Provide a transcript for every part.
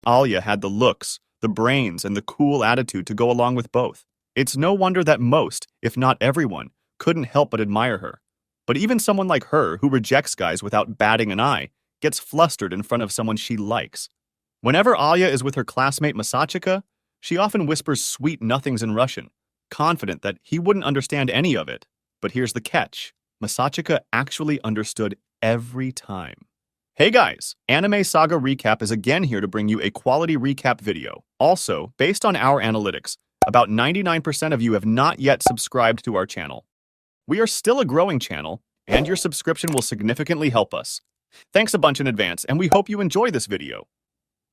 Alya had the looks, the brains, and the cool attitude to go along with both. It's no wonder that most, if not everyone, couldn't help but admire her. But even someone like her, who rejects guys without batting an eye, gets flustered in front of someone she likes. Whenever Alya is with her classmate Masachika, she often whispers sweet nothings in Russian, confident that he wouldn't understand any of it. But here's the catch. Masachika actually understood every time. Hey guys, Anime Saga Recap is again here to bring you a quality recap video. Also, based on our analytics, about 99% of you have not yet subscribed to our channel. We are still a growing channel, and your subscription will significantly help us. Thanks a bunch in advance, and we hope you enjoy this video.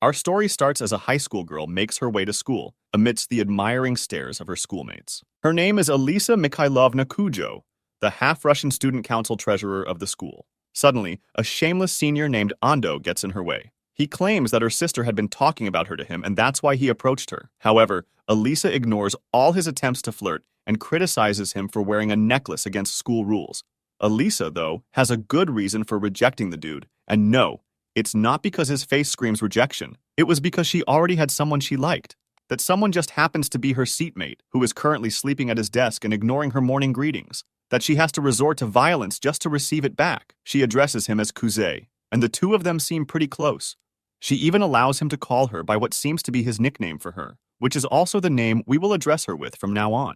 Our story starts as a high school girl makes her way to school, amidst the admiring stares of her schoolmates. Her name is Alisa Mikhailovna Kujo, the half-Russian student council treasurer of the school. Suddenly, a shameless senior named Ando gets in her way. He claims that her sister had been talking about her to him, and that's why he approached her. However, Alisa ignores all his attempts to flirt and criticizes him for wearing a necklace against school rules. Alisa, though, has a good reason for rejecting the dude, and no, it's not because his face screams rejection. It was because she already had someone she liked. That someone just happens to be her seatmate, who is currently sleeping at his desk and ignoring her morning greetings. That she has to resort to violence just to receive it back. She addresses him as Kuze, and the two of them seem pretty close. She even allows him to call her by what seems to be his nickname for her, which is also the name we will address her with from now on.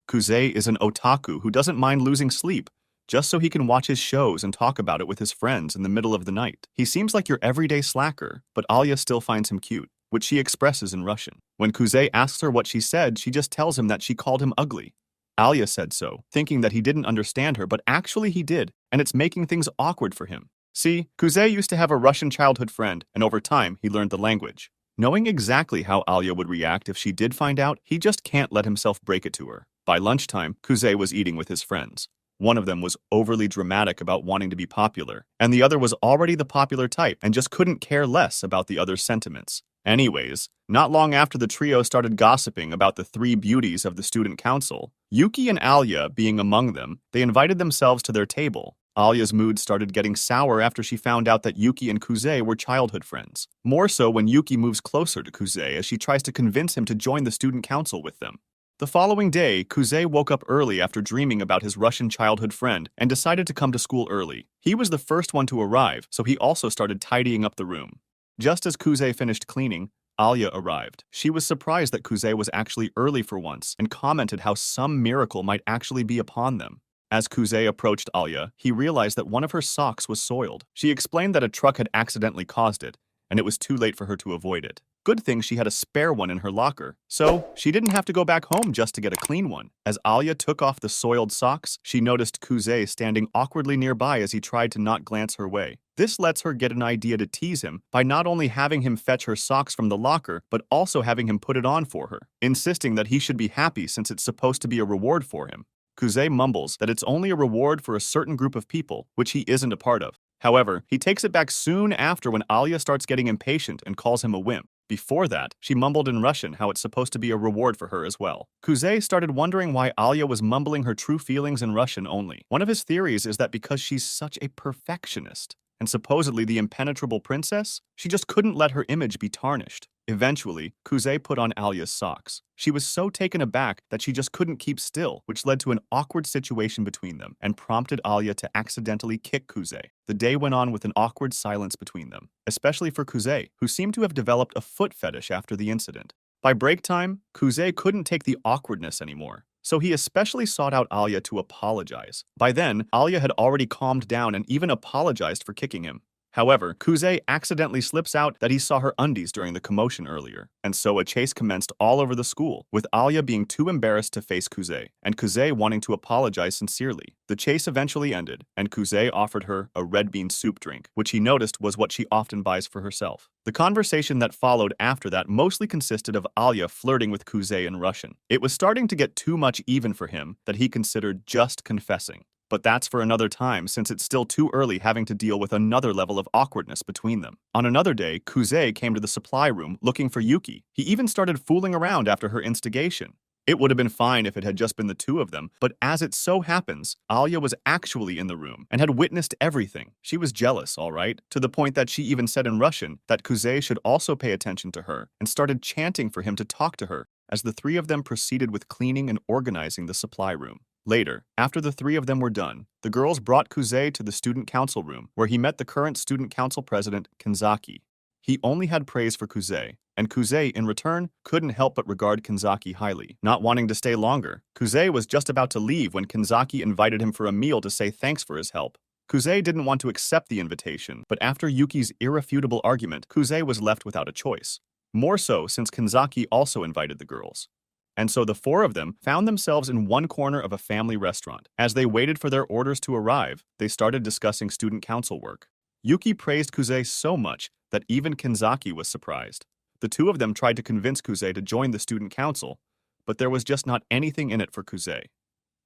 Kuze is an otaku who doesn't mind losing sleep, just so he can watch his shows and talk about it with his friends in the middle of the night. He seems like your everyday slacker, but Alya still finds him cute, which she expresses in Russian. When Kuze asks her what she said, she just tells him that she called him ugly. Alya said so, thinking that he didn't understand her, but actually he did, and it's making things awkward for him. See, Kuze used to have a Russian childhood friend, and over time, he learned the language. Knowing exactly how Alya would react if she did find out, he just can't let himself break it to her. By lunchtime, Kuze was eating with his friends. One of them was overly dramatic about wanting to be popular, and the other was already the popular type and just couldn't care less about the other's sentiments. Anyways, not long after the trio started gossiping about the three beauties of the student council, Yuki and Alya being among them, they invited themselves to their table. Alya's mood started getting sour after she found out that Yuki and Kuze were childhood friends. More so when Yuki moves closer to Kuze as she tries to convince him to join the student council with them. The following day, Kuze woke up early after dreaming about his Russian childhood friend and decided to come to school early. He was the first one to arrive, so he also started tidying up the room. Just as Kuze finished cleaning, Alya arrived. She was surprised that Kuze was actually early for once and commented how some miracle might actually be upon them. As Kuze approached Alya, he realized that one of her socks was soiled. She explained that a truck had accidentally caused it, and it was too late for her to avoid it. Good thing she had a spare one in her locker, so she didn't have to go back home just to get a clean one. As Alya took off the soiled socks, she noticed Kuze standing awkwardly nearby as he tried to not glance her way. This lets her get an idea to tease him by not only having him fetch her socks from the locker, but also having him put it on for her, insisting that he should be happy since it's supposed to be a reward for him. Kuze mumbles that it's only a reward for a certain group of people, which he isn't a part of. However, he takes it back soon after when Alya starts getting impatient and calls him a wimp. Before that, she mumbled in Russian how it's supposed to be a reward for her as well. Kuze started wondering why Alya was mumbling her true feelings in Russian only. One of his theories is that because she's such a perfectionist, and supposedly the impenetrable princess, she just couldn't let her image be tarnished. Eventually, Kuze put on Alya's socks. She was so taken aback that she just couldn't keep still, which led to an awkward situation between them and prompted Alya to accidentally kick Kuze. The day went on with an awkward silence between them, especially for Kuze, who seemed to have developed a foot fetish after the incident. By break time, Kuze couldn't take the awkwardness anymore, so he especially sought out Alya to apologize. By then, Alya had already calmed down and even apologized for kicking him. However, Kuze accidentally slips out that he saw her undies during the commotion earlier, and so a chase commenced all over the school, with Alya being too embarrassed to face Kuze, and Kuze wanting to apologize sincerely. The chase eventually ended, and Kuze offered her a red bean soup drink, which he noticed was what she often buys for herself. The conversation that followed after that mostly consisted of Alya flirting with Kuze in Russian. It was starting to get too much even for him that he considered just confessing. But that's for another time since it's still too early having to deal with another level of awkwardness between them. On another day, Kuze came to the supply room looking for Yuki. He even started fooling around after her instigation. It would have been fine if it had just been the two of them, but as it so happens, Alya was actually in the room and had witnessed everything. She was jealous, all right, to the point that she even said in Russian that Kuze should also pay attention to her and started chanting for him to talk to her as the three of them proceeded with cleaning and organizing the supply room. Later, after the three of them were done, the girls brought Kuze to the student council room where he met the current student council president, Kanzaki. He only had praise for Kuze, and Kuze, in return, couldn't help but regard Kanzaki highly. Not wanting to stay longer, Kuze was just about to leave when Kanzaki invited him for a meal to say thanks for his help. Kuze didn't want to accept the invitation, but after Yuki's irrefutable argument, Kuze was left without a choice. More so since Kanzaki also invited the girls. And so the four of them found themselves in one corner of a family restaurant. As they waited for their orders to arrive, they started discussing student council work. Yuki praised Kuze so much that even Kanzaki was surprised. The two of them tried to convince Kuze to join the student council, but there was just not anything in it for Kuze.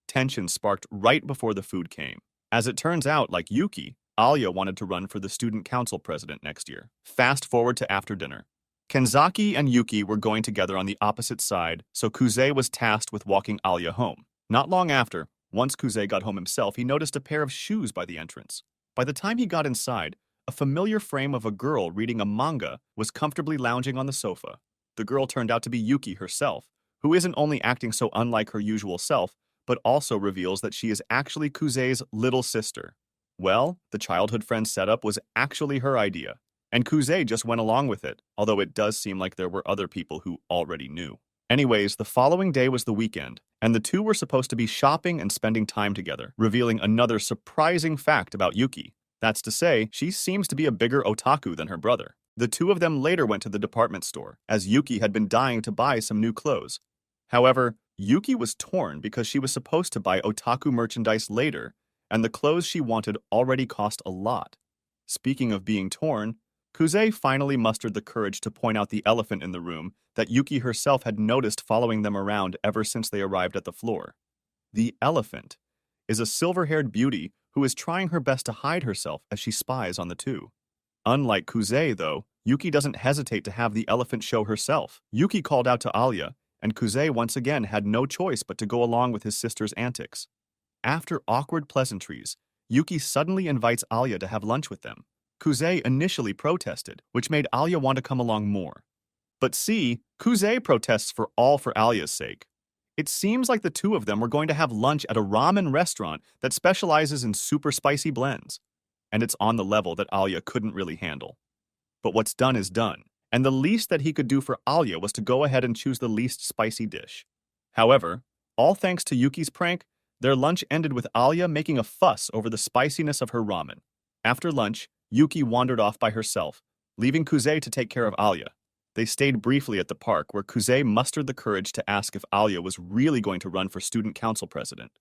Tension sparked right before the food came. As it turns out, like Yuki, Alya wanted to run for the student council president next year. Fast forward to after dinner. Kanzaki and Yuki were going together on the opposite side, so Kuze was tasked with walking Alya home. Not long after, once Kuze got home himself, he noticed a pair of shoes by the entrance. By the time he got inside, a familiar frame of a girl reading a manga was comfortably lounging on the sofa. The girl turned out to be Yuki herself, who isn't only acting so unlike her usual self, but also reveals that she is actually Kuze's little sister. Well, the childhood friend setup was actually her idea, and Kuze just went along with it, although it does seem like there were other people who already knew. Anyways, the following day was the weekend, and the two were supposed to be shopping and spending time together, revealing another surprising fact about Yuki. That's to say, she seems to be a bigger otaku than her brother. The two of them later went to the department store, as Yuki had been dying to buy some new clothes. However, Yuki was torn because she was supposed to buy otaku merchandise later, and the clothes she wanted already cost a lot. Speaking of being torn, Kuze finally mustered the courage to point out the elephant in the room that Yuki herself had noticed following them around ever since they arrived at the floor. The elephant is a silver-haired beauty who is trying her best to hide herself as she spies on the two. Unlike Kuze, though, Yuki doesn't hesitate to have the elephant show herself. Yuki called out to Alya, and Kuze once again had no choice but to go along with his sister's antics. After awkward pleasantries, Yuki suddenly invites Alya to have lunch with them. Kuze initially protested, which made Alya want to come along more. But see, Kuze protests for Alya's sake. It seems like the two of them were going to have lunch at a ramen restaurant that specializes in super spicy blends, and it's on the level that Alya couldn't really handle. But what's done is done, and the least that he could do for Alya was to go ahead and choose the least spicy dish. However, all thanks to Yuki's prank, their lunch ended with Alya making a fuss over the spiciness of her ramen. After lunch, Yuki wandered off by herself, leaving Kuze to take care of Alya. They stayed briefly at the park where Kuze mustered the courage to ask if Alya was really going to run for student council president.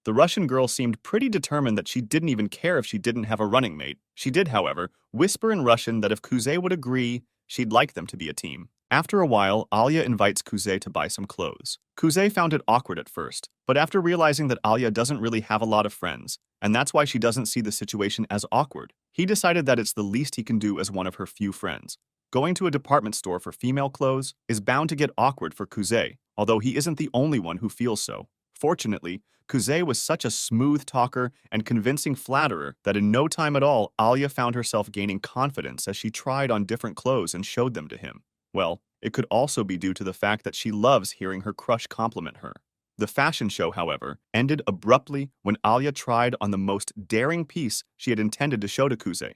The Russian girl seemed pretty determined that she didn't even care if she didn't have a running mate. She did, however, whisper in Russian that if Kuze would agree, she'd like them to be a team. After a while, Alya invites Kuze to buy some clothes. Kuze found it awkward at first, but after realizing that Alya doesn't really have a lot of friends, and that's why she doesn't see the situation as awkward, he decided that it's the least he can do as one of her few friends. Going to a department store for female clothes is bound to get awkward for Kuze, although he isn't the only one who feels so. Fortunately, Kuze was such a smooth talker and convincing flatterer that in no time at all, Alya found herself gaining confidence as she tried on different clothes and showed them to him. Well, it could also be due to the fact that she loves hearing her crush compliment her. The fashion show, however, ended abruptly when Alya tried on the most daring piece she had intended to show to Kuze,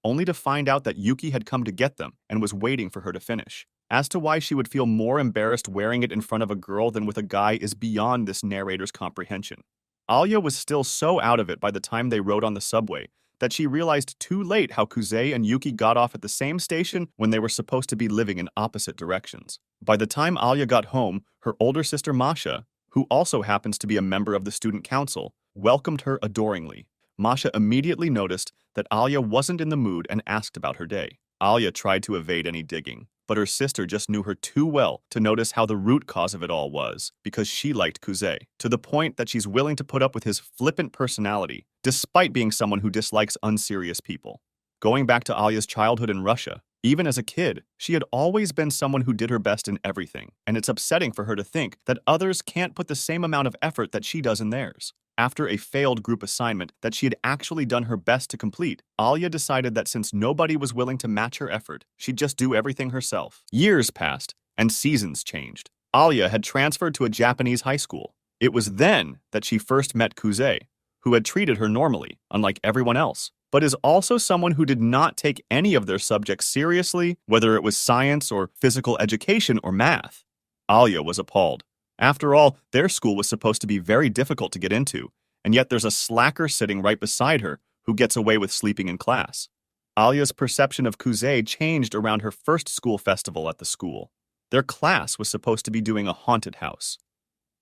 only to find out that Yuki had come to get them and was waiting for her to finish. As to why she would feel more embarrassed wearing it in front of a girl than with a guy is beyond this narrator's comprehension. Alya was still so out of it by the time they rode on the subway that she realized too late how Kuze and Yuki got off at the same station when they were supposed to be living in opposite directions. By the time Alya got home, her older sister Masha, who also happens to be a member of the student council, welcomed her adoringly. Masha immediately noticed that Alya wasn't in the mood and asked about her day. Alya tried to evade any digging, but her sister just knew her too well to notice how the root cause of it all was, because she liked Kuze, to the point that she's willing to put up with his flippant personality, despite being someone who dislikes unserious people. Going back to Alya's childhood in Russia, Even as a kid, she had always been someone who did her best in everything, and it's upsetting for her to think that others can't put the same amount of effort that she does in theirs. After a failed group assignment that she had actually done her best to complete, Alya decided that since nobody was willing to match her effort, she'd just do everything herself. Years passed, and seasons changed. Alya had transferred to a Japanese high school. It was then that she first met Kuze, who had treated her normally, unlike everyone else, but is also someone who did not take any of their subjects seriously, whether it was science or physical education or math. Alya was appalled. After all, their school was supposed to be very difficult to get into, and yet there's a slacker sitting right beside her who gets away with sleeping in class. Alya's perception of Kuze changed around her first school festival at the school. Their class was supposed to be doing a haunted house.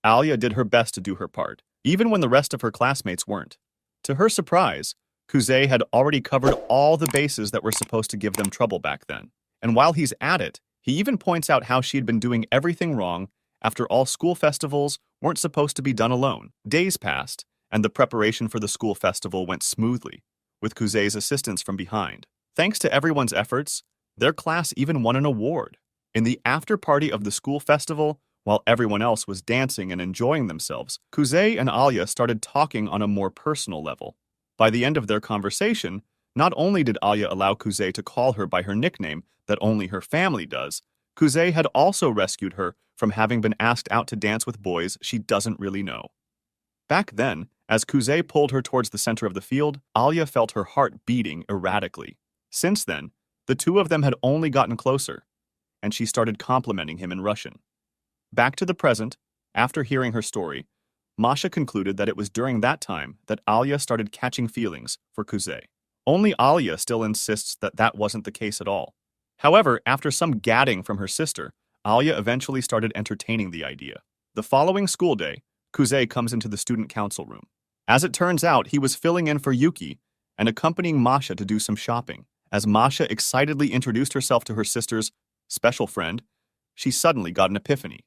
Alya did her best to do her part, even when the rest of her classmates weren't. To her surprise, Kuze had already covered all the bases that were supposed to give them trouble back then. And while he's at it, he even points out how she had been doing everything wrong after all school festivals weren't supposed to be done alone. Days passed, and the preparation for the school festival went smoothly, with Kuze's assistance from behind. Thanks to everyone's efforts, their class even won an award. In the after-party of the school festival, while everyone else was dancing and enjoying themselves, Kuze and Alya started talking on a more personal level. By the end of their conversation, not only did Alya allow Kuze to call her by her nickname that only her family does, Kuze had also rescued her from having been asked out to dance with boys she doesn't really know. Back then, as Kuze pulled her towards the center of the field, Alya felt her heart beating erratically. Since then, the two of them had only gotten closer, and she started complimenting him in Russian. Back to the present, after hearing her story, Masha concluded that it was during that time that Alya started catching feelings for Kuze. Only Alya still insists that that wasn't the case at all. However, after some gadding from her sister, Alya eventually started entertaining the idea. The following school day, Kuze comes into the student council room. As it turns out, he was filling in for Yuki and accompanying Masha to do some shopping. As Masha excitedly introduced herself to her sister's special friend, she suddenly got an epiphany.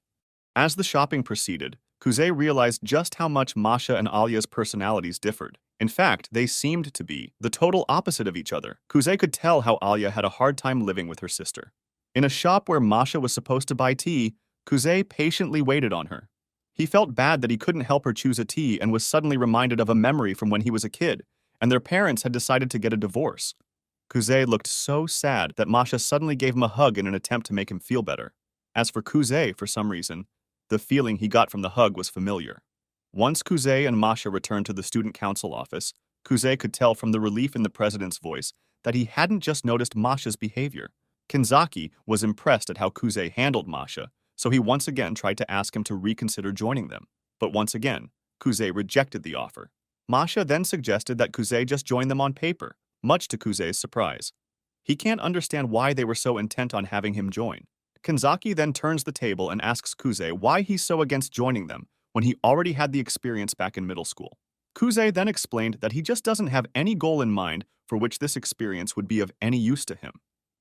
As the shopping proceeded, Kuze realized just how much Masha and Alya's personalities differed. In fact, they seemed to be the total opposite of each other. Kuze could tell how Alya had a hard time living with her sister. In a shop where Masha was supposed to buy tea, Kuze patiently waited on her. He felt bad that he couldn't help her choose a tea and was suddenly reminded of a memory from when he was a kid, and their parents had decided to get a divorce. Kuze looked so sad that Masha suddenly gave him a hug in an attempt to make him feel better. As for Kuze, for some reason, the feeling he got from the hug was familiar. Once Kuze and Masha returned to the student council office, Kuze could tell from the relief in the president's voice that he hadn't just noticed Masha's behavior. Kenzaki was impressed at how Kuze handled Masha, so he once again tried to ask him to reconsider joining them. But once again, Kuze rejected the offer. Masha then suggested that Kuze just join them on paper, much to Kuze's surprise. He can't understand why they were so intent on having him join. Kenzaki then turns the table and asks Kuze why he's so against joining them when he already had the experience back in middle school. Kuze then explained that he just doesn't have any goal in mind for which this experience would be of any use to him.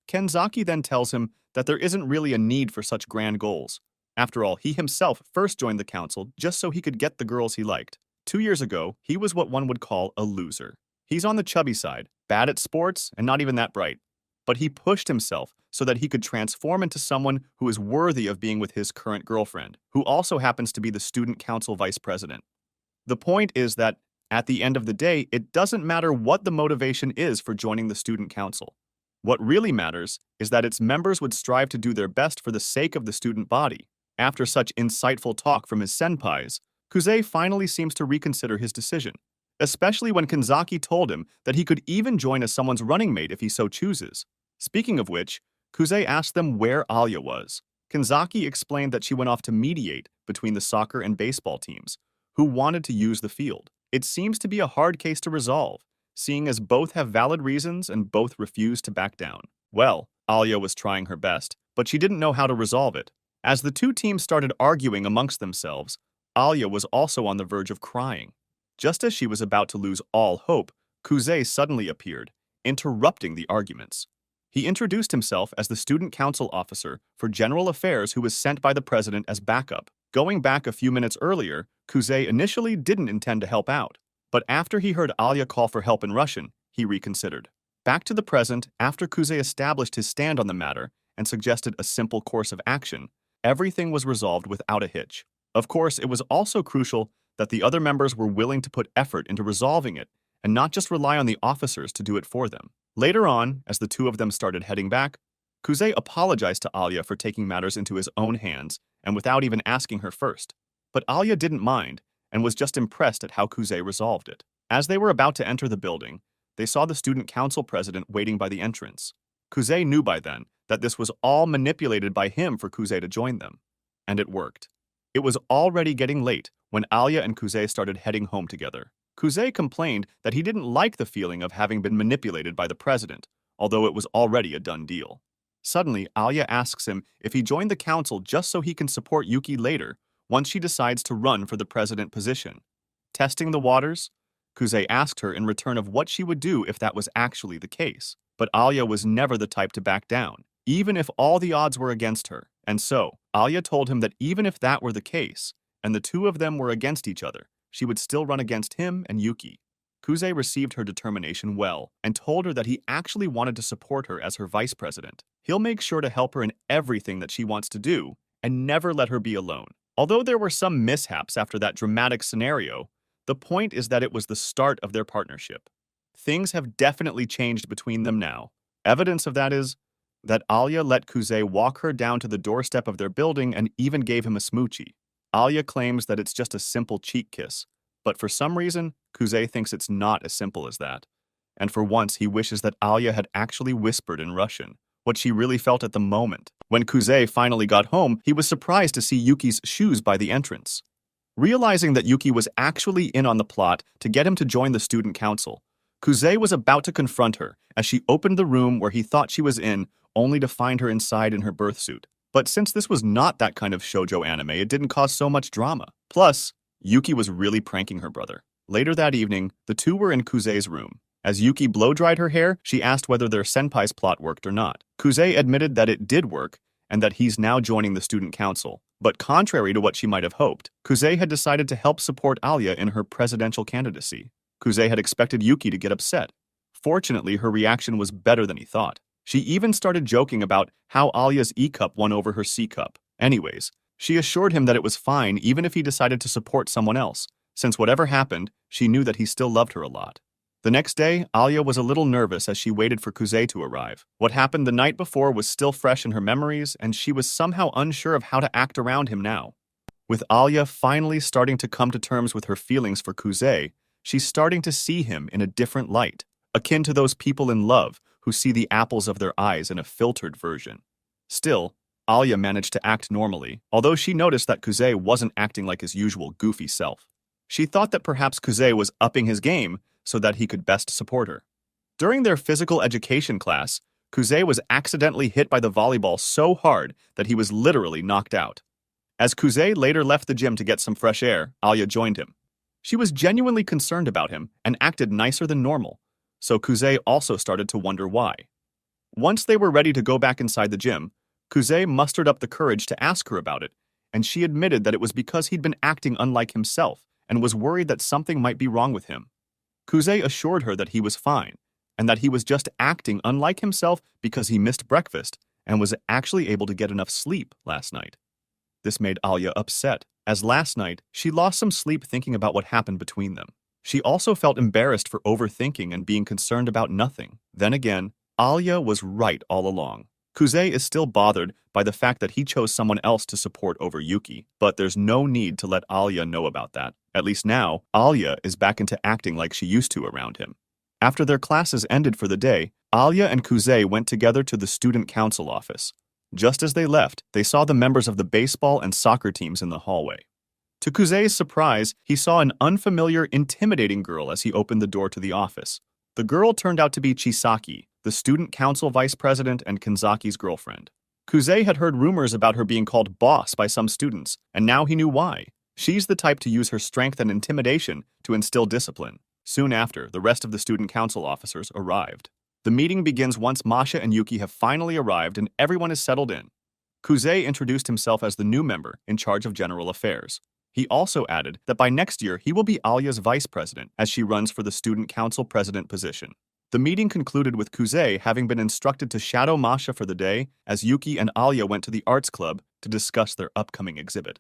Kenzaki then tells him that there isn't really a need for such grand goals. After all, he himself first joined the council just so he could get the girls he liked. 2 years ago, he was what one would call a loser. He's on the chubby side, bad at sports, and not even that bright. But he pushed himself so that he could transform into someone who is worthy of being with his current girlfriend, who also happens to be the student council vice president. The point is that, at the end of the day, it doesn't matter what the motivation is for joining the student council. What really matters is that its members would strive to do their best for the sake of the student body. After such insightful talk from his senpais, Kuze finally seems to reconsider his decision, especially when Kenzaki told him that he could even join as someone's running mate if he so chooses. Speaking of which, Kuze asked them where Alya was. Kenzaki explained that she went off to mediate between the soccer and baseball teams, who wanted to use the field. It seems to be a hard case to resolve, seeing as both have valid reasons and both refuse to back down. Well, Alya was trying her best, but she didn't know how to resolve it. As the two teams started arguing amongst themselves, Alya was also on the verge of crying. Just as she was about to lose all hope, Kuze suddenly appeared, interrupting the arguments. He introduced himself as the student council officer for general affairs who was sent by the president as backup. Going back a few minutes earlier, Kuze initially didn't intend to help out, but after he heard Alya call for help in Russian, he reconsidered. Back to the present, after Kuze established his stand on the matter and suggested a simple course of action, everything was resolved without a hitch. Of course, it was also crucial that the other members were willing to put effort into resolving it and not just rely on the officers to do it for them. Later on, as the two of them started heading back, Kuze apologized to Alya for taking matters into his own hands and without even asking her first. But Alya didn't mind and was just impressed at how Kuze resolved it. As they were about to enter the building, they saw the student council president waiting by the entrance. Kuze knew by then that this was all manipulated by him for Kuze to join them. And it worked. It was already getting late when Alya and Kuze started heading home together. Kuze complained that he didn't like the feeling of having been manipulated by the president, although it was already a done deal. Suddenly, Alya asks him if he joined the council just so he can support Yuki later, once she decides to run for the president position. Testing the waters, Kuze asked her in return of what she would do if that was actually the case. But Alya was never the type to back down, even if all the odds were against her. And so, Alya told him that even if that were the case, and the two of them were against each other, she would still run against him and Yuki. Kuze received her determination well and told her that he actually wanted to support her as her vice president. He'll make sure to help her in everything that she wants to do and never let her be alone. Although there were some mishaps after that dramatic scenario, the point is that it was the start of their partnership. Things have definitely changed between them now. Evidence of that is that Alya let Kuze walk her down to the doorstep of their building and even gave him a smoochie. Alya claims that it's just a simple cheek kiss, but for some reason, Kuze thinks it's not as simple as that. And for once, he wishes that Alya had actually whispered in Russian what she really felt at the moment. When Kuze finally got home, he was surprised to see Yuki's shoes by the entrance. Realizing that Yuki was actually in on the plot to get him to join the student council, Kuze was about to confront her as she opened the room where he thought she was in, only to find her inside in her birthsuit. But since this was not that kind of shoujo anime, it didn't cause so much drama. Plus, Yuki was really pranking her brother. Later that evening, the two were in Kuze's room. As Yuki blow-dried her hair, she asked whether their senpai's plot worked or not. Kuze admitted that it did work and that he's now joining the student council. But contrary to what she might have hoped, Kuze had decided to help support Alya in her presidential candidacy. Kuze had expected Yuki to get upset. Fortunately, her reaction was better than he thought. She even started joking about how Alya's E-cup won over her C-cup. Anyways, she assured him that it was fine even if he decided to support someone else, since whatever happened, she knew that he still loved her a lot. The next day, Alya was a little nervous as she waited for Kuze to arrive. What happened the night before was still fresh in her memories, and she was somehow unsure of how to act around him now. With Alya finally starting to come to terms with her feelings for Kuze, she's starting to see him in a different light, akin to those people in love who see the apples of their eyes in a filtered version. Still, Alya managed to act normally, although she noticed that Kuze wasn't acting like his usual goofy self. She thought that perhaps Kuze was upping his game so that he could best support her. During their physical education class, Kuze was accidentally hit by the volleyball so hard that he was literally knocked out. As Kuze later left the gym to get some fresh air, Alya joined him. She was genuinely concerned about him and acted nicer than normal, so Kuze also started to wonder why. Once they were ready to go back inside the gym, Kuze mustered up the courage to ask her about it, and she admitted that it was because he'd been acting unlike himself and was worried that something might be wrong with him. Kuze assured her that he was fine, and that he was just acting unlike himself because he missed breakfast and was actually able to get enough sleep last night. This made Alya upset, as last night she lost some sleep thinking about what happened between them. She also felt embarrassed for overthinking and being concerned about nothing. Then again, Alya was right all along. Kuze is still bothered by the fact that he chose someone else to support over Yuki, but there's no need to let Alya know about that. At least now, Alya is back into acting like she used to around him. After their classes ended for the day, Alya and Kuze went together to the student council office. Just as they left, they saw the members of the baseball and soccer teams in the hallway. To Kuze's surprise, he saw an unfamiliar, intimidating girl as he opened the door to the office. The girl turned out to be Chisaki, the student council vice president and Kanzaki's girlfriend. Kuze had heard rumors about her being called boss by some students, and now he knew why. She's the type to use her strength and intimidation to instill discipline. Soon after, the rest of the student council officers arrived. The meeting begins once Masha and Yuki have finally arrived and everyone is settled in. Kuze introduced himself as the new member in charge of general affairs. He also added that by next year he will be Alya's vice president as she runs for the student council president position. The meeting concluded with Kuze having been instructed to shadow Masha for the day as Yuki and Alya went to the arts club to discuss their upcoming exhibit.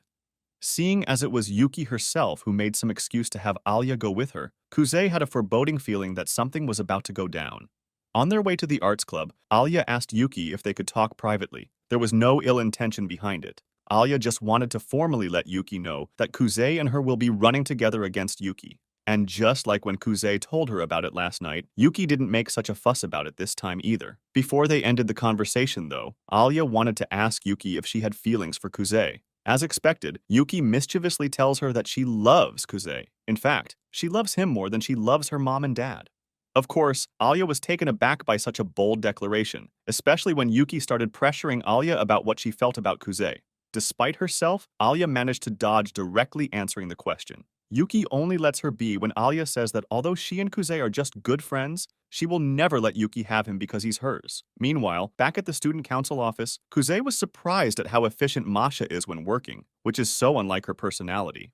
Seeing as it was Yuki herself who made some excuse to have Alya go with her, Kuze had a foreboding feeling that something was about to go down. On their way to the arts club, Alya asked Yuki if they could talk privately. There was no ill intention behind it. Alya just wanted to formally let Yuki know that Kuze and her will be running together against Yuki. And just like when Kuze told her about it last night, Yuki didn't make such a fuss about it this time either. Before they ended the conversation though, Alya wanted to ask Yuki if she had feelings for Kuze. As expected, Yuki mischievously tells her that she loves Kuze. In fact, she loves him more than she loves her mom and dad. Of course, Alya was taken aback by such a bold declaration, especially when Yuki started pressuring Alya about what she felt about Kuze. Despite herself, Alya managed to dodge directly answering the question. Yuki only lets her be when Alya says that although she and Kuze are just good friends, she will never let Yuki have him because he's hers. Meanwhile, back at the student council office, Kuze was surprised at how efficient Masha is when working, which is so unlike her personality.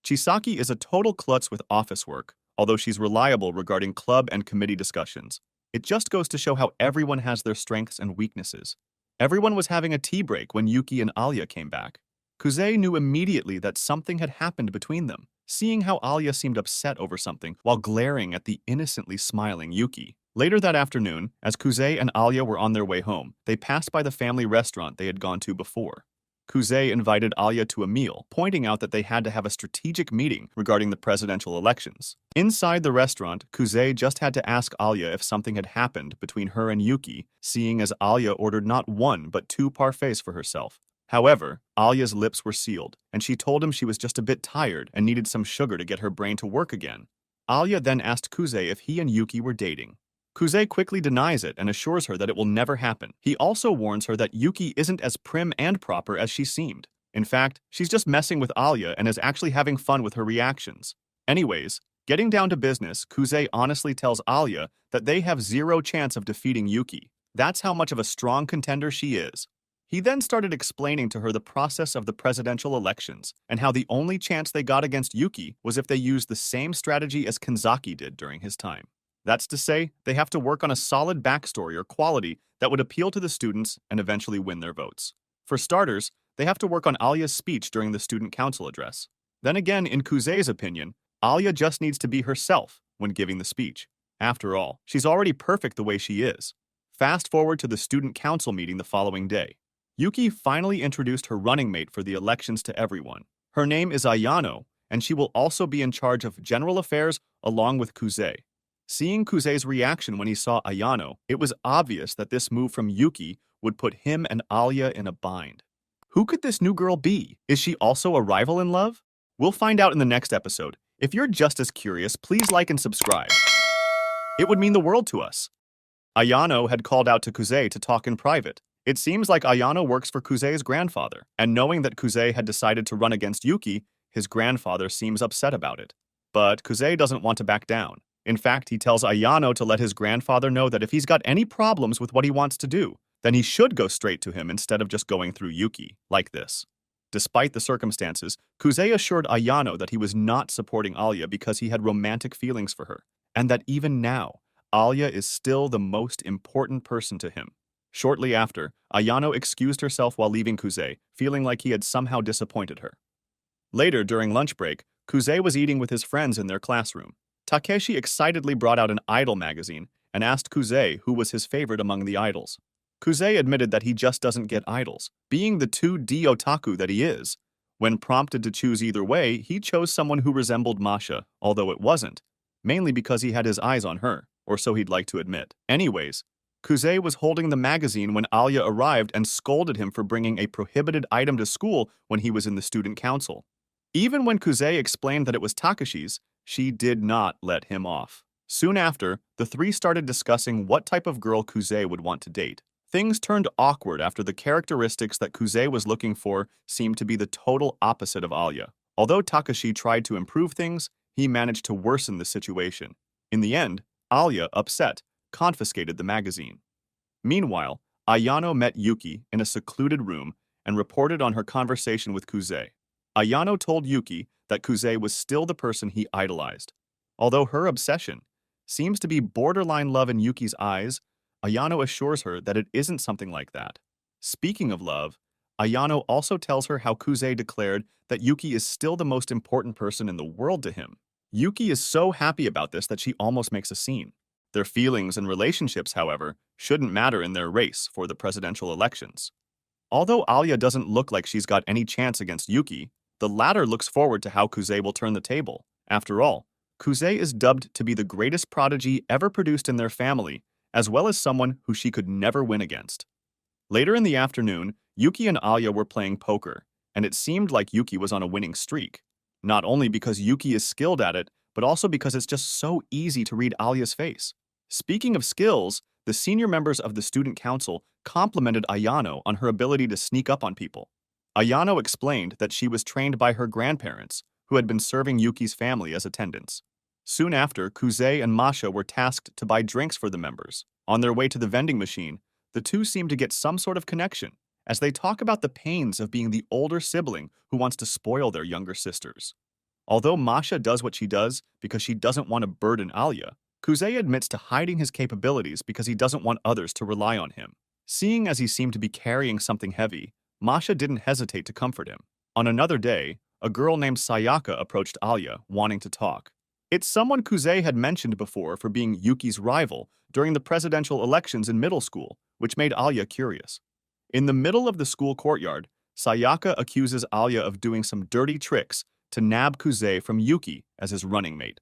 Chisaki is a total klutz with office work, although she's reliable regarding club and committee discussions. It just goes to show how everyone has their strengths and weaknesses. Everyone was having a tea break when Yuki and Alya came back. Kuze knew immediately that something had happened between them, seeing how Alya seemed upset over something while glaring at the innocently smiling Yuki. Later that afternoon, as Kuze and Alya were on their way home, they passed by the family restaurant they had gone to before. Kuze invited Alya to a meal, pointing out that they had to have a strategic meeting regarding the presidential elections. Inside the restaurant, Kuze just had to ask Alya if something had happened between her and Yuki, seeing as Alya ordered not one but two parfaits for herself. However, Alya's lips were sealed, and she told him she was just a bit tired and needed some sugar to get her brain to work again. Alya then asked Kuze if he and Yuki were dating. Kuze quickly denies it and assures her that it will never happen. He also warns her that Yuki isn't as prim and proper as she seemed. In fact, she's just messing with Alya and is actually having fun with her reactions. Anyways, getting down to business, Kuze honestly tells Alya that they have zero chance of defeating Yuki. That's how much of a strong contender she is. He then started explaining to her the process of the presidential elections and how the only chance they got against Yuki was if they used the same strategy as Kanzaki did during his time. That's to say, they have to work on a solid backstory or quality that would appeal to the students and eventually win their votes. For starters, they have to work on Alya's speech during the student council address. Then again, in Kuze's opinion, Alya just needs to be herself when giving the speech. After all, she's already perfect the way she is. Fast forward to the student council meeting the following day. Yuki finally introduced her running mate for the elections to everyone. Her name is Ayano, and she will also be in charge of general affairs along with Kuze. Seeing Kuze's reaction when he saw Ayano, it was obvious that this move from Yuki would put him and Alya in a bind. Who could this new girl be? Is she also a rival in love? We'll find out in the next episode. If you're just as curious, please like and subscribe. It would mean the world to us. Ayano had called out to Kuze to talk in private. It seems like Ayano works for Kuze's grandfather, and knowing that Kuze had decided to run against Yuki, his grandfather seems upset about it. But Kuze doesn't want to back down. In fact, he tells Ayano to let his grandfather know that if he's got any problems with what he wants to do, then he should go straight to him instead of just going through Yuki, like this. Despite the circumstances, Kuze assured Ayano that he was not supporting Alya because he had romantic feelings for her, and that even now, Alya is still the most important person to him. Shortly after, Ayano excused herself while leaving Kuze, feeling like he had somehow disappointed her. Later, during lunch break, Kuze was eating with his friends in their classroom. Takeshi excitedly brought out an idol magazine and asked Kuze who was his favorite among the idols. Kuze admitted that he just doesn't get idols, being the 2D otaku that he is. When prompted to choose either way, he chose someone who resembled Masha, although it wasn't, mainly because he had his eyes on her, or so he'd like to admit. Anyways, Kuze was holding the magazine when Alya arrived and scolded him for bringing a prohibited item to school when he was in the student council. Even when Kuze explained that it was Takeshi's, she did not let him off. Soon after, the three started discussing what type of girl Kuze would want to date. Things turned awkward after the characteristics that Kuze was looking for seemed to be the total opposite of Alya. Although Takeshi tried to improve things, he managed to worsen the situation. In the end, Alya, upset, confiscated the magazine. Meanwhile, Ayano met Yuki in a secluded room and reported on her conversation with Kuze. Ayano told Yuki that Kuze was still the person he idolized. Although her obsession seems to be borderline love in Yuki's eyes, Ayano assures her that it isn't something like that. Speaking of love, Ayano also tells her how Kuze declared that Yuki is still the most important person in the world to him. Yuki is so happy about this that she almost makes a scene. Their feelings and relationships, however, shouldn't matter in their race for the presidential elections. Although Alya doesn't look like she's got any chance against Yuki, the latter looks forward to how Kuze will turn the table. After all, Kuze is dubbed to be the greatest prodigy ever produced in their family, as well as someone who she could never win against. Later in the afternoon, Yuki and Alya were playing poker, and it seemed like Yuki was on a winning streak. Not only because Yuki is skilled at it, but also because it's just so easy to read Alya's face. Speaking of skills, the senior members of the student council complimented Ayano on her ability to sneak up on people. Ayano explained that she was trained by her grandparents, who had been serving Yuki's family as attendants. Soon after, Kuze and Masha were tasked to buy drinks for the members. On their way to the vending machine, the two seem to get some sort of connection, as they talk about the pains of being the older sibling who wants to spoil their younger sisters. Although Masha does what she does because she doesn't want to burden Alya, Kuze admits to hiding his capabilities because he doesn't want others to rely on him. Seeing as he seemed to be carrying something heavy, Masha didn't hesitate to comfort him. On another day, a girl named Sayaka approached Alya, wanting to talk. It's someone Kuze had mentioned before for being Yuki's rival during the presidential elections in middle school, which made Alya curious. In the middle of the school courtyard, Sayaka accuses Alya of doing some dirty tricks to nab Kuze from Yuki as his running mate.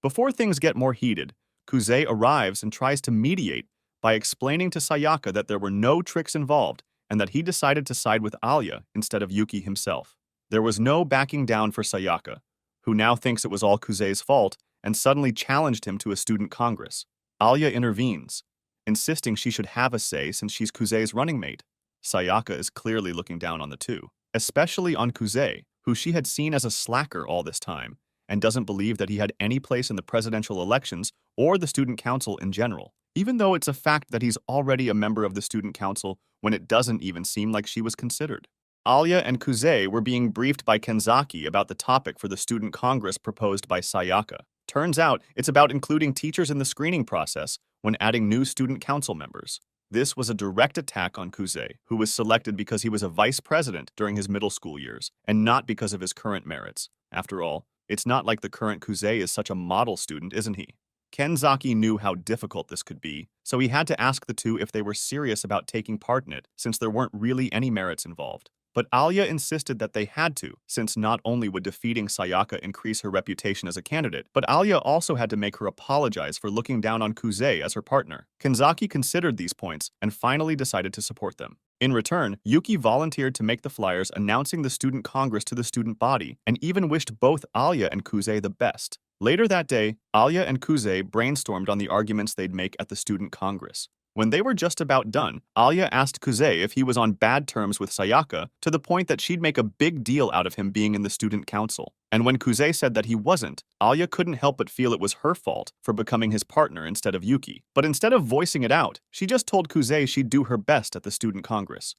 Before things get more heated, Kuze arrives and tries to mediate by explaining to Sayaka that there were no tricks involved and that he decided to side with Alya instead of Yuki himself. There was no backing down for Sayaka, who now thinks it was all Kuze's fault and suddenly challenged him to a student congress. Alya intervenes, insisting she should have a say since she's Kuze's running mate. Sayaka is clearly looking down on the two, especially on Kuze, who she had seen as a slacker all this time, and doesn't believe that he had any place in the presidential elections or the student council in general, even though it's a fact that he's already a member of the student council when it doesn't even seem like she was considered. Alya and Kuze were being briefed by Kenzaki about the topic for the student congress proposed by Sayaka. Turns out it's about including teachers in the screening process when adding new student council members. This was a direct attack on Kuze, who was selected because he was a vice president during his middle school years, and not because of his current merits. After all, it's not like the current Kuze is such a model student, isn't he? Kenzaki knew how difficult this could be, so he had to ask the two if they were serious about taking part in it, since there weren't really any merits involved. But Alya insisted that they had to, since not only would defeating Sayaka increase her reputation as a candidate, but Alya also had to make her apologize for looking down on Kuze as her partner. Kenzaki considered these points and finally decided to support them. In return, Yuki volunteered to make the flyers announcing the student congress to the student body, and even wished both Alya and Kuze the best. Later that day, Alya and Kuze brainstormed on the arguments they'd make at the student congress. When they were just about done, Alya asked Kuze if he was on bad terms with Sayaka, to the point that she'd make a big deal out of him being in the student council. And when Kuze said that he wasn't, Alya couldn't help but feel it was her fault for becoming his partner instead of Yuki. But instead of voicing it out, she just told Kuze she'd do her best at the student congress.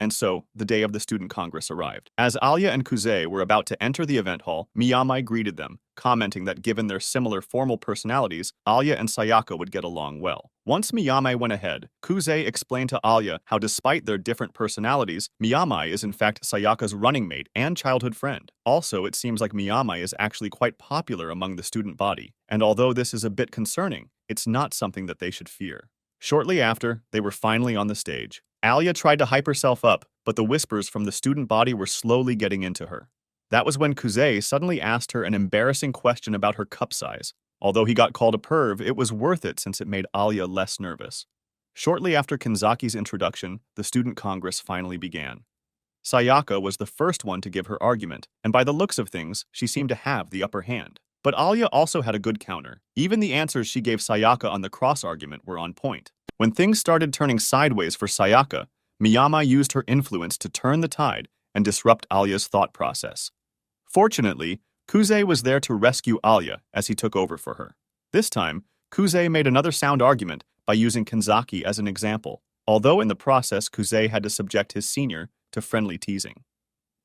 And so, the day of the student congress arrived. As Alya and Kuze were about to enter the event hall, Miyamai greeted them, commenting that given their similar formal personalities, Alya and Sayaka would get along well. Once Miyamai went ahead, Kuze explained to Alya how despite their different personalities, Miyamai is in fact Sayaka's running mate and childhood friend. Also, it seems like Miyamai is actually quite popular among the student body, and although this is a bit concerning, it's not something that they should fear. Shortly after, they were finally on the stage. Alya tried to hype herself up, but the whispers from the student body were slowly getting into her. That was when Kuze suddenly asked her an embarrassing question about her cup size. Although he got called a perv, it was worth it since it made Alya less nervous. Shortly after Kenzaki's introduction, the student congress finally began. Sayaka was the first one to give her argument, and by the looks of things, she seemed to have the upper hand. But Alya also had a good counter. Even the answers she gave Sayaka on the cross argument were on point. When things started turning sideways for Sayaka, Miyamai used her influence to turn the tide and disrupt Alya's thought process. Fortunately, Kuze was there to rescue Alya as he took over for her. This time, Kuze made another sound argument by using Kenzaki as an example, although in the process Kuze had to subject his senior to friendly teasing.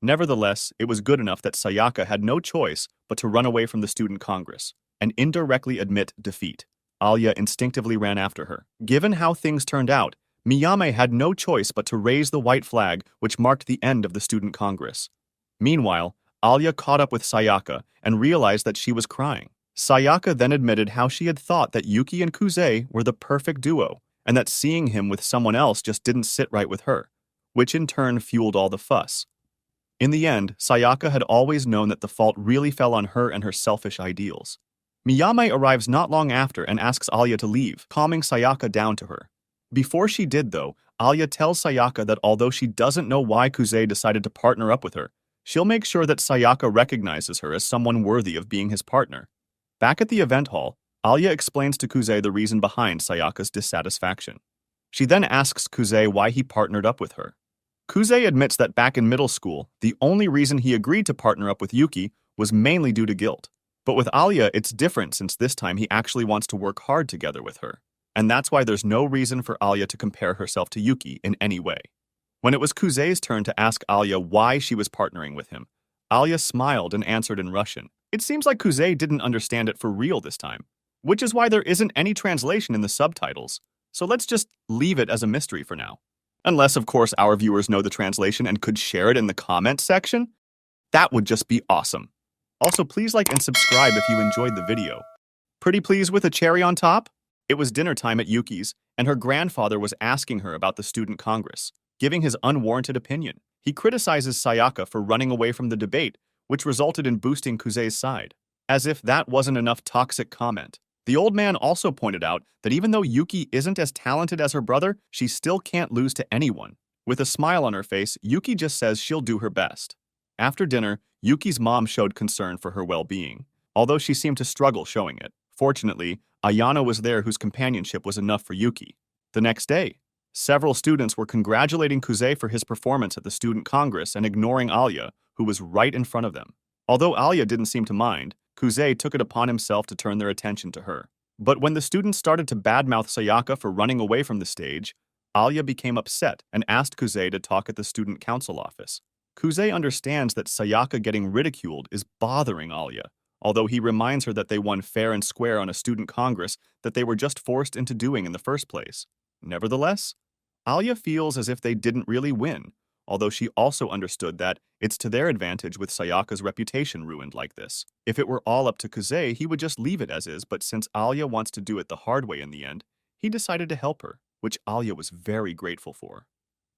Nevertheless, it was good enough that Sayaka had no choice but to run away from the student congress. and indirectly admit defeat. Alya instinctively ran after her. Given how things turned out, Miyame had no choice but to raise the white flag, which marked the end of the student congress. Meanwhile, Alya caught up with Sayaka and realized that she was crying. Sayaka then admitted how she had thought that Yuki and Kuze were the perfect duo, and that seeing him with someone else just didn't sit right with her, which in turn fueled all the fuss. In the end, Sayaka had always known that the fault really fell on her and her selfish ideals. Miyame arrives not long after and asks Alya to leave, calming Sayaka down to her. Before she did, though, Alya tells Sayaka that although she doesn't know why Kuze decided to partner up with her, she'll make sure that Sayaka recognizes her as someone worthy of being his partner. Back at the event hall, Alya explains to Kuze the reason behind Sayaka's dissatisfaction. She then asks Kuze why he partnered up with her. Kuze admits that back in middle school, the only reason he agreed to partner up with Yuki was mainly due to guilt. But with Alya, it's different since this time he actually wants to work hard together with her. And that's why there's no reason for Alya to compare herself to Yuki in any way. When it was Kuze's turn to ask Alya why she was partnering with him, Alya smiled and answered in Russian. It seems like Kuze didn't understand it for real this time, which is why there isn't any translation in the subtitles, so let's just leave it as a mystery for now. Unless, of course, our viewers know the translation and could share it in the comments section. That would just be awesome. Also, please like and subscribe if you enjoyed the video. Pretty pleased with a cherry on top? It was dinner time at Yuki's, and her grandfather was asking her about the student congress, giving his unwarranted opinion. He criticizes Sayaka for running away from the debate, which resulted in boosting Kuze's side. As if that wasn't enough toxic comment. The old man also pointed out that even though Yuki isn't as talented as her brother, she still can't lose to anyone. With a smile on her face, Yuki just says she'll do her best. After dinner, Yuki's mom showed concern for her well-being, although she seemed to struggle showing it. Fortunately, Ayano was there whose companionship was enough for Yuki. The next day, several students were congratulating Kuze for his performance at the student congress and ignoring Alya, who was right in front of them. Although Alya didn't seem to mind, Kuze took it upon himself to turn their attention to her. But when the students started to badmouth Sayaka for running away from the stage, Alya became upset and asked Kuze to talk at the student council office. Kuze understands that Sayaka getting ridiculed is bothering Alya, although he reminds her that they won fair and square on a student congress that they were just forced into doing in the first place. Nevertheless, Alya feels as if they didn't really win, although she also understood that it's to their advantage with Sayaka's reputation ruined like this. If it were all up to Kuze, he would just leave it as is, but since Alya wants to do it the hard way in the end, he decided to help her, which Alya was very grateful for.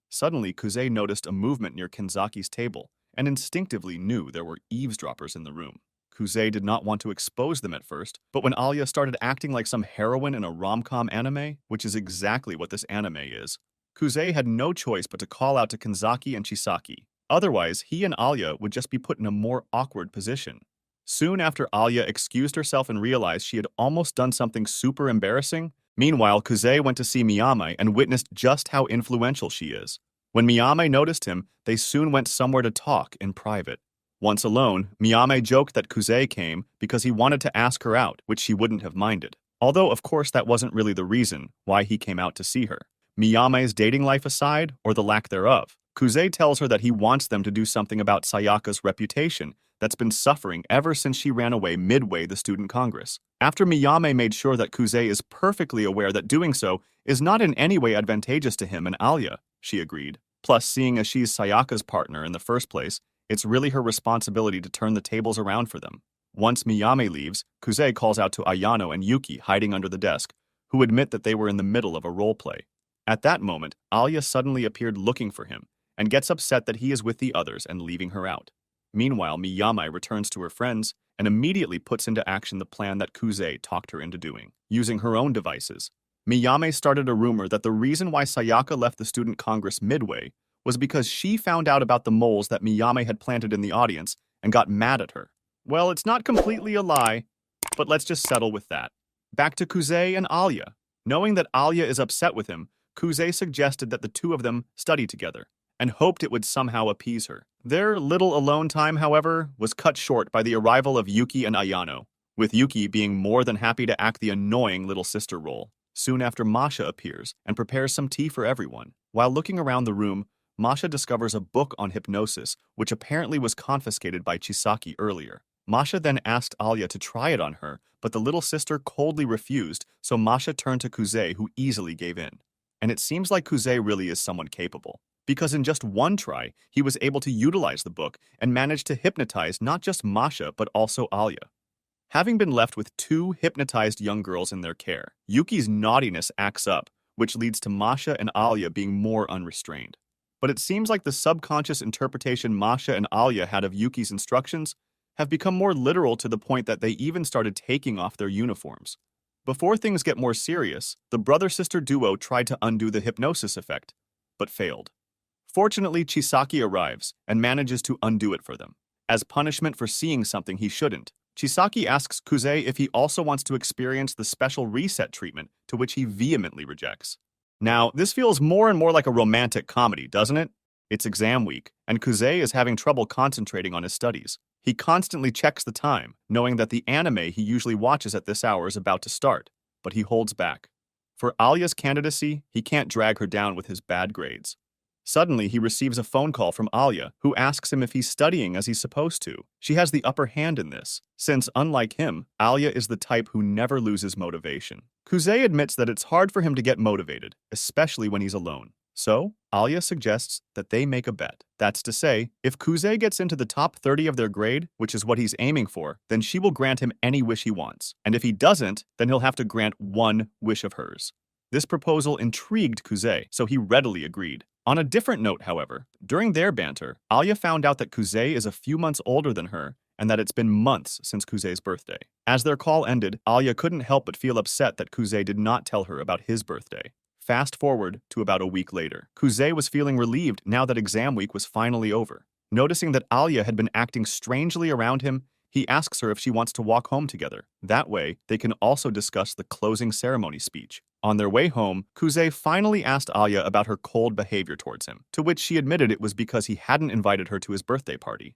Suddenly, Kuze noticed a movement near Kenzaki's table and instinctively knew there were eavesdroppers in the room. Kuze did not want to expose them at first, but when Alya started acting like some heroine in a rom-com anime, which is exactly what this anime is, Kuze had no choice but to call out to Kenzaki and Chisaki. Otherwise, he and Alya would just be put in a more awkward position. Soon after Alya excused herself and realized she had almost done something super embarrassing, meanwhile, Kuze went to see Miyame and witnessed just how influential she is. When Miyame noticed him, they soon went somewhere to talk in private. Once alone, Miyame joked that Kuze came because he wanted to ask her out, which she wouldn't have minded. Although, of course, that wasn't really the reason why he came out to see her. Miyame's dating life aside, or the lack thereof, Kuze tells her that he wants them to do something about Sayaka's reputation that's been suffering ever since she ran away midway the student congress. After Miyame made sure that Kuze is perfectly aware that doing so is not in any way advantageous to him and Alya, she agreed. Plus, seeing as she's Sayaka's partner in the first place, it's really her responsibility to turn the tables around for them. Once Miyame leaves, Kuze calls out to Ayano and Yuki hiding under the desk, who admit that they were in the middle of a role play. At that moment, Alya suddenly appeared looking for him, and gets upset that he is with the others and leaving her out. Meanwhile, Miyame returns to her friends and immediately puts into action the plan that Kuze talked her into doing, using her own devices. Miyame started a rumor that the reason why Sayaka left the student congress midway was because she found out about the moles that Miyame had planted in the audience and got mad at her. Well, it's not completely a lie, but let's just settle with that. Back to Kuze and Alya. Knowing that Alya is upset with him, Kuze suggested that the two of them study together, and hoped it would somehow appease her. Their little alone time, however, was cut short by the arrival of Yuki and Ayano, with Yuki being more than happy to act the annoying little sister role. Soon after, Masha appears and prepares some tea for everyone. While looking around the room, Masha discovers a book on hypnosis, which apparently was confiscated by Chisaki earlier. Masha then asked Alya to try it on her, but the little sister coldly refused, so Masha turned to Kuze, who easily gave in. And it seems like Kuze really is someone capable, because in just one try, he was able to utilize the book and managed to hypnotize not just Masha but also Alya. Having been left with two hypnotized young girls in their care, Yuki's naughtiness acts up, which leads to Masha and Alya being more unrestrained. But it seems like the subconscious interpretation Masha and Alya had of Yuki's instructions have become more literal to the point that they even started taking off their uniforms. Before things get more serious, the brother-sister duo tried to undo the hypnosis effect, but failed. Fortunately, Chisaki arrives and manages to undo it for them. As punishment for seeing something he shouldn't, Chisaki asks Kuze if he also wants to experience the special reset treatment, to which he vehemently rejects. Now, this feels more and more like a romantic comedy, doesn't it? It's exam week, and Kuze is having trouble concentrating on his studies. He constantly checks the time, knowing that the anime he usually watches at this hour is about to start, but he holds back. For Alya's candidacy, he can't drag her down with his bad grades. Suddenly, he receives a phone call from Alya, who asks him if he's studying as he's supposed to. She has the upper hand in this, since, unlike him, Alya is the type who never loses motivation. Kuze admits that it's hard for him to get motivated, especially when he's alone. So, Alya suggests that they make a bet. That's to say, if Kuze gets into the top 30 of their grade, which is what he's aiming for, then she will grant him any wish he wants. And if he doesn't, then he'll have to grant one wish of hers. This proposal intrigued Kuze, so he readily agreed. On a different note, however, during their banter, Alya found out that Kuze is a few months older than her and that it's been months since Kuze's birthday. As their call ended, Alya couldn't help but feel upset that Kuze did not tell her about his birthday. Fast forward to about a week later. Kuze was feeling relieved now that exam week was finally over. Noticing that Alya had been acting strangely around him, he asks her if she wants to walk home together. That way, they can also discuss the closing ceremony speech. On their way home, Kuze finally asked Alya about her cold behavior towards him, to which she admitted it was because he hadn't invited her to his birthday party.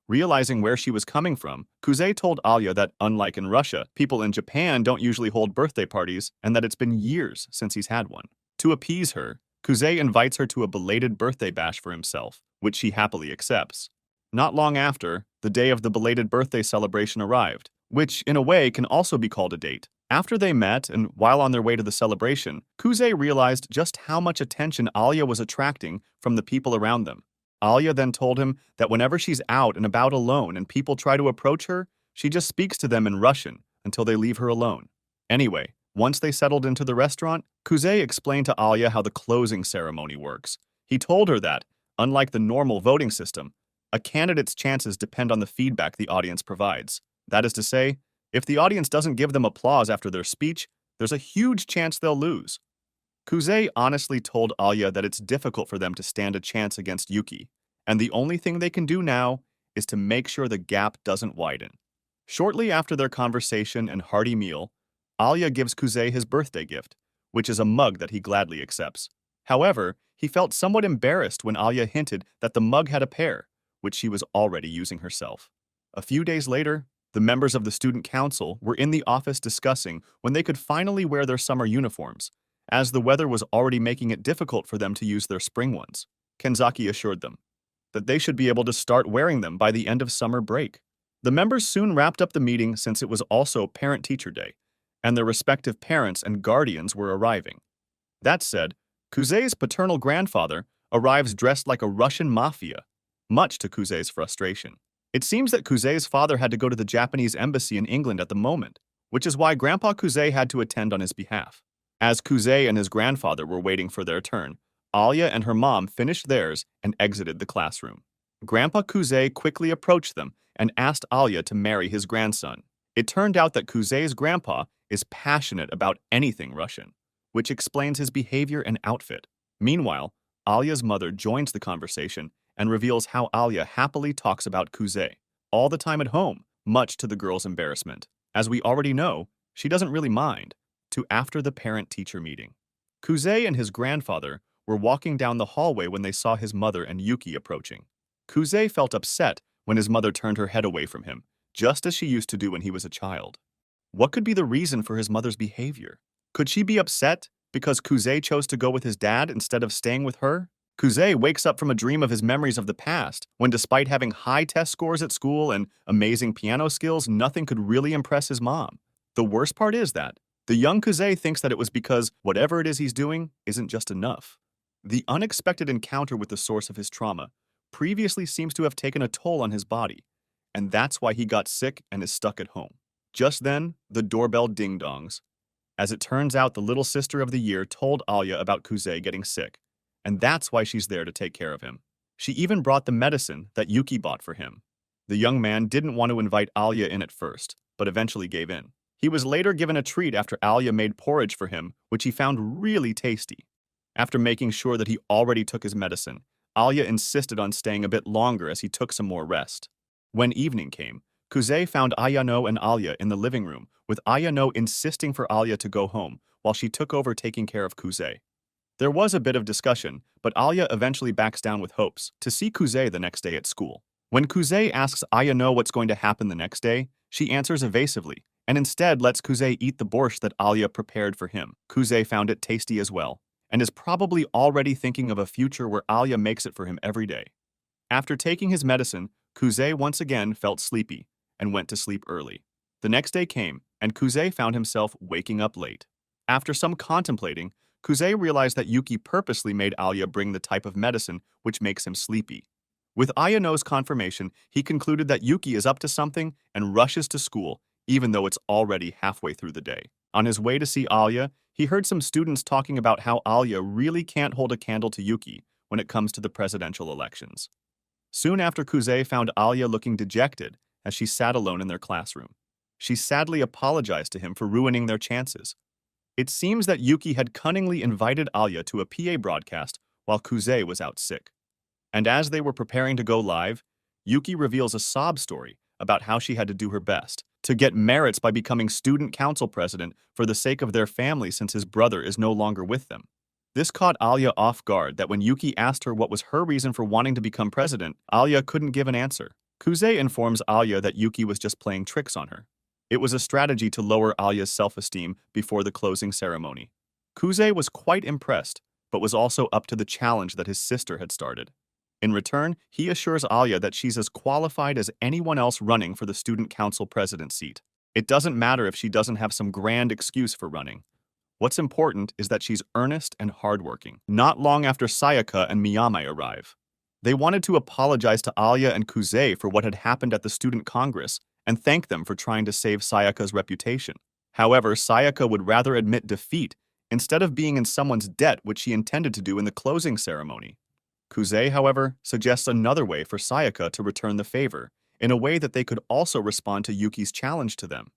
Realizing where she was coming from, Kuze told Alya that, unlike in Russia, people in Japan don't usually hold birthday parties and that it's been years since he's had one. To appease her, Kuze invites her to a belated birthday bash for himself, which she happily accepts. Not long after, the day of the belated birthday celebration arrived, which, in a way, can also be called a date. After they met, and while on their way to the celebration, Kuze realized just how much attention Alya was attracting from the people around them. Alya then told him that whenever she's out and about alone and people try to approach her, she just speaks to them in Russian until they leave her alone. Anyway, once they settled into the restaurant, Kuze explained to Alya how the closing ceremony works. He told her that, unlike the normal voting system, a candidate's chances depend on the feedback the audience provides. That is to say, if the audience doesn't give them applause after their speech, there's a huge chance they'll lose. Kuze honestly told Alya that it's difficult for them to stand a chance against Yuki, and the only thing they can do now is to make sure the gap doesn't widen. Shortly after their conversation and hearty meal, Alya gives Kuze his birthday gift, which is a mug that he gladly accepts. However, he felt somewhat embarrassed when Alya hinted that the mug had a pair, which she was already using herself. A few days later, the members of the student council were in the office discussing when they could finally wear their summer uniforms, as the weather was already making it difficult for them to use their spring ones. Kenzaki assured them that they should be able to start wearing them by the end of summer break. The members soon wrapped up the meeting since it was also Parent-Teacher Day, and their respective parents and guardians were arriving. That said, Kuze's paternal grandfather arrives dressed like a Russian mafia, much to Kuze's frustration. It seems that Kuze's father had to go to the Japanese embassy in England at the moment, which is why Grandpa Kuze had to attend on his behalf. As Kuze and his grandfather were waiting for their turn, Alya and her mom finished theirs and exited the classroom. Grandpa Kuze quickly approached them and asked Alya to marry his grandson. It turned out that Kuze's grandpa is passionate about anything Russian, which explains his behavior and outfit. Meanwhile, Alya's mother joins the conversation and reveals how Alya happily talks about Kuze all the time at home, much to the girl's embarrassment. As we already know, she doesn't really mind. To after the parent-teacher meeting. Kuze and his grandfather were walking down the hallway when they saw his mother and Yuki approaching. Kuze felt upset when his mother turned her head away from him, just as she used to do when he was a child. What could be the reason for his mother's behavior? Could she be upset because Kuze chose to go with his dad instead of staying with her? Kuze wakes up from a dream of his memories of the past, when despite having high test scores at school and amazing piano skills, nothing could really impress his mom. The worst part is that the young Kuze thinks that it was because whatever it is he's doing isn't just enough. The unexpected encounter with the source of his trauma previously seems to have taken a toll on his body, and that's why he got sick and is stuck at home. Just then, the doorbell ding-dongs. As it turns out, the little sister of the year told Alya about Kuze getting sick, and that's why she's there to take care of him. She even brought the medicine that Yuki bought for him. The young man didn't want to invite Alya in at first, but eventually gave in. He was later given a treat after Alya made porridge for him, which he found really tasty. After making sure that he already took his medicine, Alya insisted on staying a bit longer as he took some more rest. When evening came, Kuze found Ayano and Alya in the living room, with Ayano insisting for Alya to go home while she took over taking care of Kuze. There was a bit of discussion, but Alya eventually backs down with hopes to see Kuze the next day at school. When Kuze asks Ayano what's going to happen the next day, she answers evasively, and instead lets Kuze eat the borscht that Alya prepared for him. Kuze found it tasty as well, and is probably already thinking of a future where Alya makes it for him every day. After taking his medicine, Kuze once again felt sleepy and went to sleep early. The next day came, and Kuze found himself waking up late. After some contemplating, Kuze realized that Yuki purposely made Alya bring the type of medicine which makes him sleepy. With Ayano's confirmation, he concluded that Yuki is up to something and rushes to school, even though it's already halfway through the day. On his way to see Alya, he heard some students talking about how Alya really can't hold a candle to Yuki when it comes to the presidential elections. Soon after, Kuze found Alya looking dejected as she sat alone in their classroom. She sadly apologized to him for ruining their chances. It seems that Yuki had cunningly invited Alya to a PA broadcast while Kuze was out sick. And as they were preparing to go live, Yuki reveals a sob story about how she had to do her best to get merits by becoming student council president for the sake of their family since his brother is no longer with them. This caught Alya off guard that when Yuki asked her what was her reason for wanting to become president, Alya couldn't give an answer. Kuze informs Alya that Yuki was just playing tricks on her. It was a strategy to lower Alya's self-esteem before the closing ceremony. Kuze was quite impressed, but was also up to the challenge that his sister had started. In return, he assures Alya that she's as qualified as anyone else running for the student council president seat. It doesn't matter if she doesn't have some grand excuse for running. What's important is that she's earnest and hardworking. Not long after Sayaka and Miyame arrive, they wanted to apologize to Alya and Kuze for what had happened at the student congress and thank them for trying to save Sayaka's reputation. However, Sayaka would rather admit defeat instead of being in someone's debt, which she intended to do in the closing ceremony. Kuze, however, suggests another way for Sayaka to return the favor, in a way that they could also respond to Yuki's challenge to them.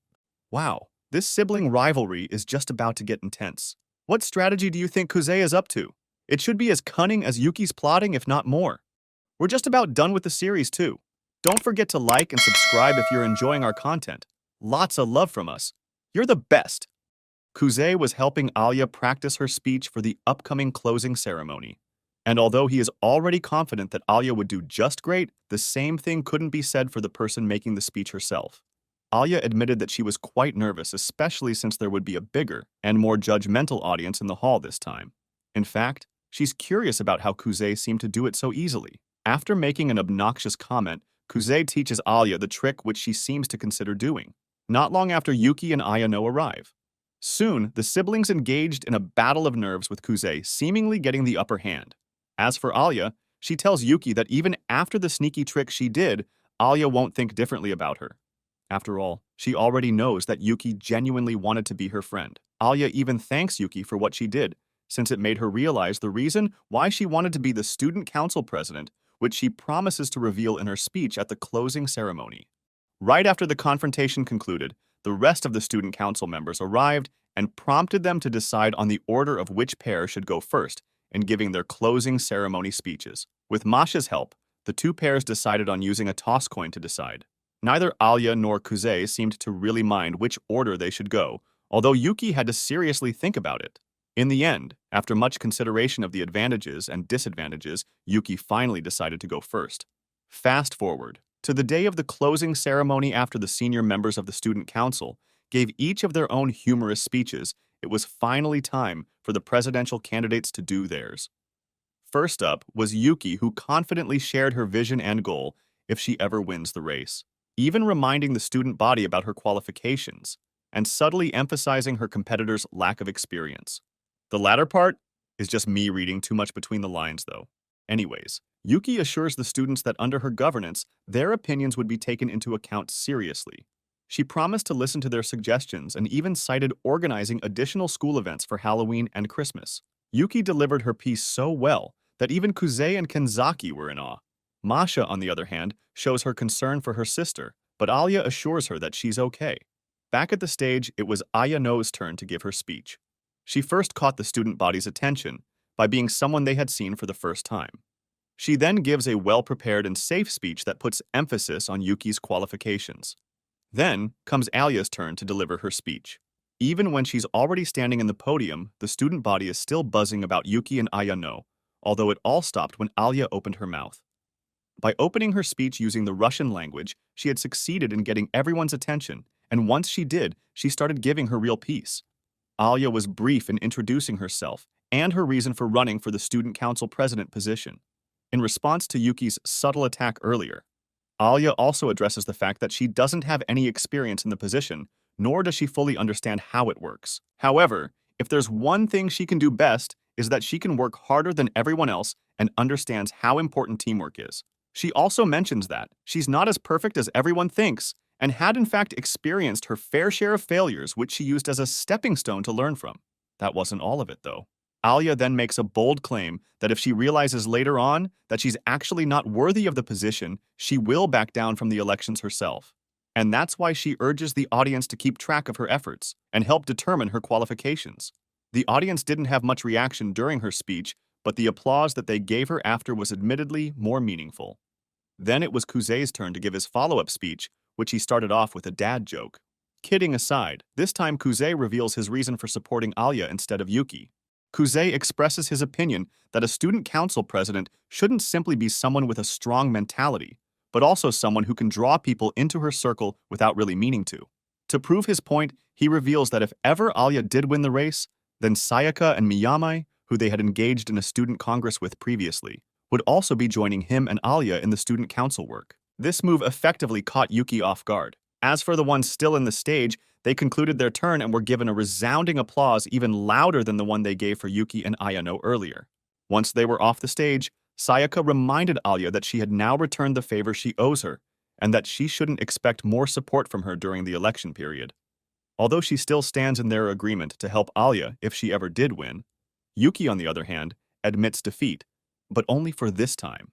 Wow, this sibling rivalry is just about to get intense. What strategy do you think Kuze is up to? It should be as cunning as Yuki's plotting, if not more. We're just about done with the series too. Don't forget to like and subscribe if you're enjoying our content. Lots of love from us. You're the best. Kuze was helping Alya practice her speech for the upcoming closing ceremony. And although he is already confident that Alya would do just great, the same thing couldn't be said for the person making the speech herself. Alya admitted that she was quite nervous, especially since there would be a bigger and more judgmental audience in the hall this time. In fact, she's curious about how Kuze seemed to do it so easily. After making an obnoxious comment, Kuze teaches Alya the trick which she seems to consider doing. Not long after, Yuki and Ayano arrive. Soon, the siblings engaged in a battle of nerves with Kuze seemingly getting the upper hand. As for Alya, she tells Yuki that even after the sneaky trick she did, Alya won't think differently about her. After all, she already knows that Yuki genuinely wanted to be her friend. Alya even thanks Yuki for what she did, since it made her realize the reason why she wanted to be the student council president, which she promises to reveal in her speech at the closing ceremony. Right after the confrontation concluded, the rest of the student council members arrived and prompted them to decide on the order of which pair should go first in giving their closing ceremony speeches. With Masha's help, the two pairs decided on using a toss coin to decide. Neither Alya nor Kuze seemed to really mind which order they should go, although Yuki had to seriously think about it. In the end, after much consideration of the advantages and disadvantages, Yuki finally decided to go first. Fast forward to the day of the closing ceremony. After the senior members of the student council gave each of their own humorous speeches, it was finally time for the presidential candidates to do theirs. First up was Yuki, who confidently shared her vision and goal if she ever wins the race, even reminding the student body about her qualifications and subtly emphasizing her competitor's lack of experience. The latter part is just me reading too much between the lines, though. Anyways, Yuki assures the students that under her governance, their opinions would be taken into account seriously. She promised to listen to their suggestions and even cited organizing additional school events for Halloween and Christmas. Yuki delivered her piece so well that even Kuze and Kenzaki were in awe. Masha, on the other hand, shows her concern for her sister, but Alya assures her that she's okay. Back at the stage, it was Ayano's turn to give her speech. She first caught the student body's attention by being someone they had seen for the first time. She then gives a well-prepared and safe speech that puts emphasis on Yuki's qualifications. Then comes Alya's turn to deliver her speech. Even when she's already standing in the podium, the student body is still buzzing about Yuki and Ayano, although it all stopped when Alya opened her mouth. By opening her speech using the Russian language, she had succeeded in getting everyone's attention, and once she did, she started giving her real piece. Alya was brief in introducing herself and her reason for running for the student council president position. In response to Yuki's subtle attack earlier, Alya also addresses the fact that she doesn't have any experience in the position, nor does she fully understand how it works. However, if there's one thing she can do best, is that she can work harder than everyone else and understands how important teamwork is. She also mentions that she's not as perfect as everyone thinks and had in fact experienced her fair share of failures, which she used as a stepping stone to learn from. That wasn't all of it, though. Alya then makes a bold claim that if she realizes later on that she's actually not worthy of the position, she will back down from the elections herself. And that's why she urges the audience to keep track of her efforts and help determine her qualifications. The audience didn't have much reaction during her speech, but the applause that they gave her after was admittedly more meaningful. Then it was Kuze's turn to give his follow-up speech, which he started off with a dad joke. Kidding aside, this time Kuze reveals his reason for supporting Alya instead of Yuki. Kuze expresses his opinion that a student council president shouldn't simply be someone with a strong mentality, but also someone who can draw people into her circle without really meaning to. To prove his point, he reveals that if ever Alya did win the race, then Sayaka and Miyamai, who they had engaged in a student congress with previously, would also be joining him and Alya in the student council work. This move effectively caught Yuki off guard. As for the ones still in the stage, they concluded their turn and were given a resounding applause even louder than the one they gave for Yuki and Ayano earlier. Once they were off the stage, Sayaka reminded Alya that she had now returned the favor she owes her, and that she shouldn't expect more support from her during the election period. Although she still stands in their agreement to help Alya if she ever did win, Yuki, on the other hand, admits defeat, but only for this time.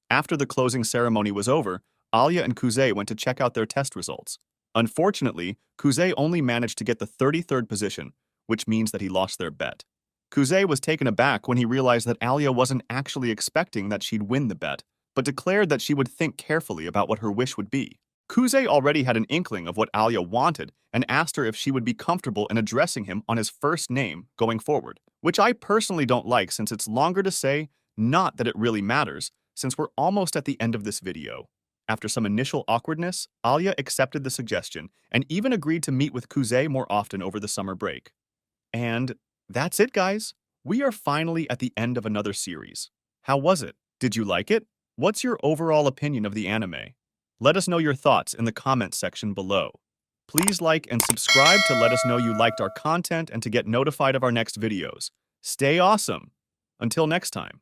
After the closing ceremony was over, Alya and Kuze went to check out their test results. Unfortunately, Kuze only managed to get the 33rd position, which means that he lost their bet. Kuze was taken aback when he realized that Alya wasn't actually expecting that she'd win the bet, but declared that she would think carefully about what her wish would be. Kuze already had an inkling of what Alya wanted and asked her if she would be comfortable in addressing him on his first name going forward, which I personally don't like since it's longer to say, not that it really matters, since we're almost at the end of this video. After some initial awkwardness, Alya accepted the suggestion and even agreed to meet with Kuze more often over the summer break. And that's it, guys. We are finally at the end of another series. How was it? Did you like it? What's your overall opinion of the anime? Let us know your thoughts in the comments section below. Please like and subscribe to let us know you liked our content and to get notified of our next videos. Stay awesome! Until next time.